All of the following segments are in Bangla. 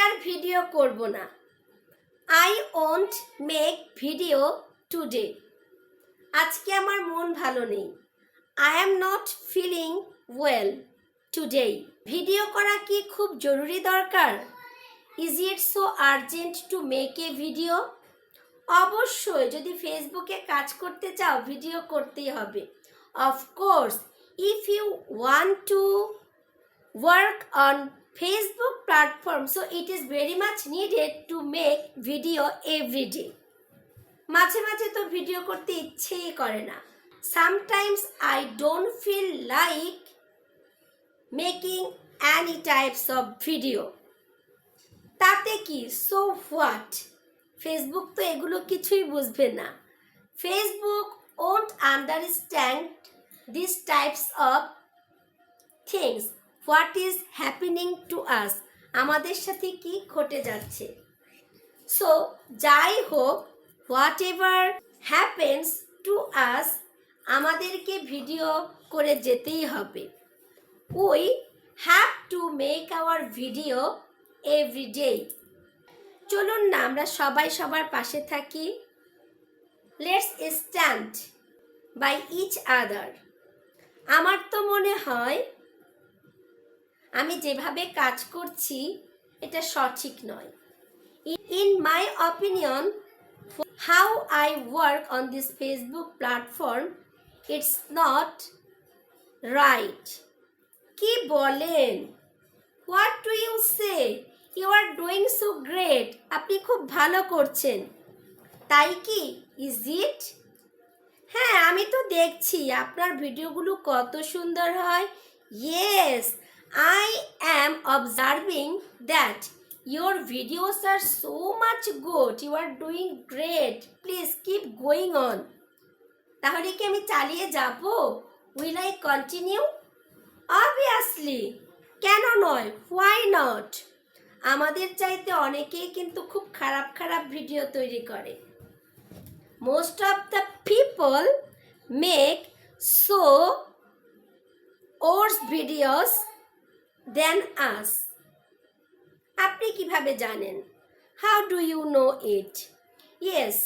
আর ভিডিও করব না। I won't make video today. আজকে আমার মন ভালো নেই। I am not feeling well today. Video করা কি খুব জরুরি দরকার? Is it so urgent to make a video? অবশ্যই, যদি ফেসবুকে কাজ করতে চাও ভিডিও করতেই হবে। Of course, if you want to work on Facebook platform, so it is very much needed to make video every day. মাঝে মাঝে তো ভিডিও করতে ইচ্ছেই করে না। Sometimes I don't feel like making any types of video. তাতে কি, so what? ফেসবুক তো এগুলো কিছুই বুঝবে না। Facebook won't understand these types of things. What is happening to us? আমাদের সাথে কি ঘটে যাচ্ছে। সো যাই হোক, whatever happens to us, আমাদেরকে ভিডিও করে যেতেই হবে। We have to make our video every day. চলুন না আমরা সবাই সবার পাশে থাকি। Let's stand by each other. আমার তো মনে হয় আমি যেভাবে কাজ করছি এটা সঠিক নয়। In my opinion, how I work on this Facebook platform, it's not right. কি বলেন? What do you say? You are doing so great. আপনি খুব ভালো করছেন। তাই কি? Is it? হ্যাঁ, আমি তো দেখছি আপনার ভিডিওগুলো কত সুন্দর হয়। Yes, I am observing that your videos are so much good. You are doing great. Please keep going on. তাহলে কি আমি চালিয়ে যাব? Will I continue? Obviously. কেন নয়? Why not? আমাদের চাইতে অনেকেই কিন্তু খুব খারাপ খারাপ ভিডিও তৈরি করে। Most of the people make so worse videos than us. আপনি কিভাবে জানেন? How do you know it? Yes,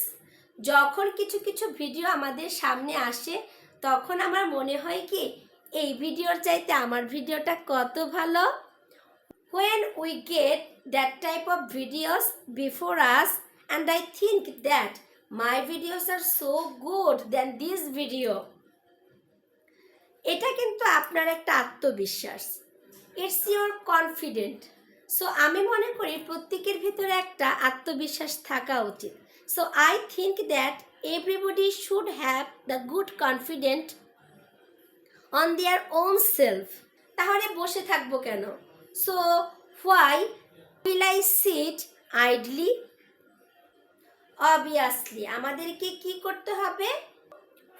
যখন কিছু কিছু ভিডিও আমাদের সামনে আসে তখন আমার মনে হয় কি এই ভিডিওর চাইতে আমার ভিডিওটা কত ভালো। When we get that type of videos before us and I think that my videos are so good than this video. এটা কিন্তু আপনার একটা আত্মবিশ্বাস। It's your confident. সো আমি মনে করি প্রত্যেকের ভিতরে একটা আত্মবিশ্বাস থাকা উচিত। So I think that everybody should have the good confident on their own self. তাহলে বসে থাকবো কেন? So why will I sit idly? Obviously আমাদেরকে কি করতে হবে?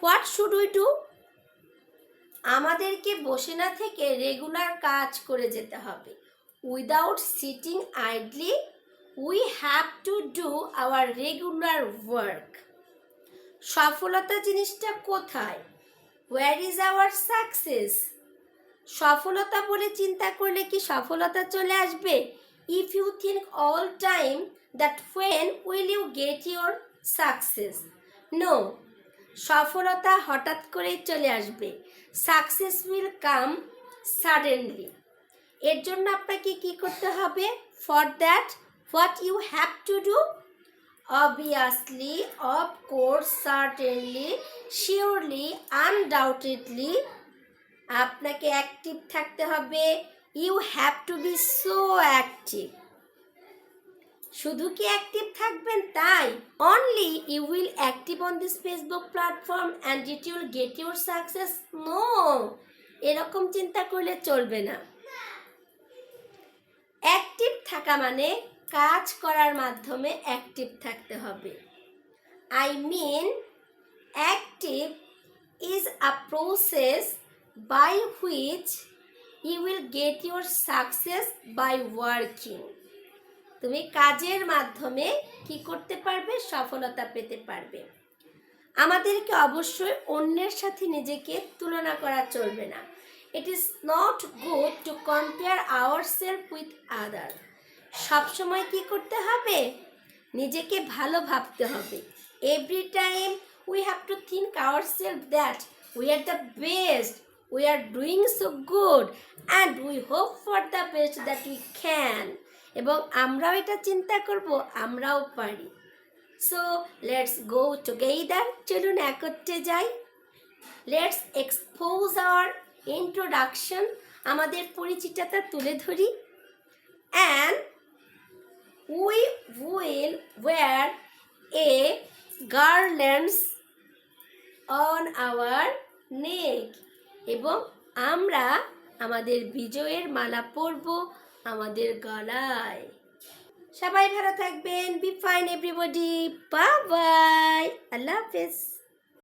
What should we do? আমাদেরকে বসে না থেকে রেগুলার কাজ করে যেতে হবে। Without sitting idly we have to do our regular work. সফলতা জিনিসটা কোথায়? Where is our success? সফলতা বলে চিন্তা করলে কি সফলতা চলে আসবে? If you think all time that when will you get your success? No, সফলতা হঠাৎ করেই চলে আসবে। Success will come suddenly. এর জন্য আপনাকে কি করতে হবে? For that what you have to do? Obviously, of course, certainly, surely, undoubtedly আপনাকে অ্যাক্টিভ থাকতে হবে। You have to be so active. শুধু কি অ্যাক্টিভ থাকবেন তাই? Only you will active on this Facebook platform and it will get your success? No, এরকম চিন্তা করলে চলবে না। অ্যাক্টিভ থাকা মানে কাজ করার মাধ্যমে অ্যাক্টিভ থাকতে হবে। I mean active is a process by which you will get your success by working. তুমি কাজের মাধ্যমে কি করতে পারবে? সফলতা পেতে পারবে। আমাদেরকে অবশ্যই অন্যের সাথে নিজেকে তুলনা করা চলবে না। It is not good to compare ourself with other. সবসময় কি করতে হবে? নিজেকে ভালো ভাবতে হবে। Every time we have to think ourself that we are the best, we are doing so good and we hope for the best that we can. এবং আমরাও এটা চিন্তা করব আমরাও পারি। সো লেটস গো টুগেদার, চলুন একত্রে যাই। লেটস এক্সপোজ আওয়ার ইন্ট্রোডাকশন, আমাদের পরিচিতিটা তুলে ধরি। And we will wear a garlands on our neck, এবং আমরা আমাদের বিজয়ের মালা পরব আমাদের গলায়। সবাই ভালো থাকবেন। Be fine everybody. Bye bye. Allah হাফেজ।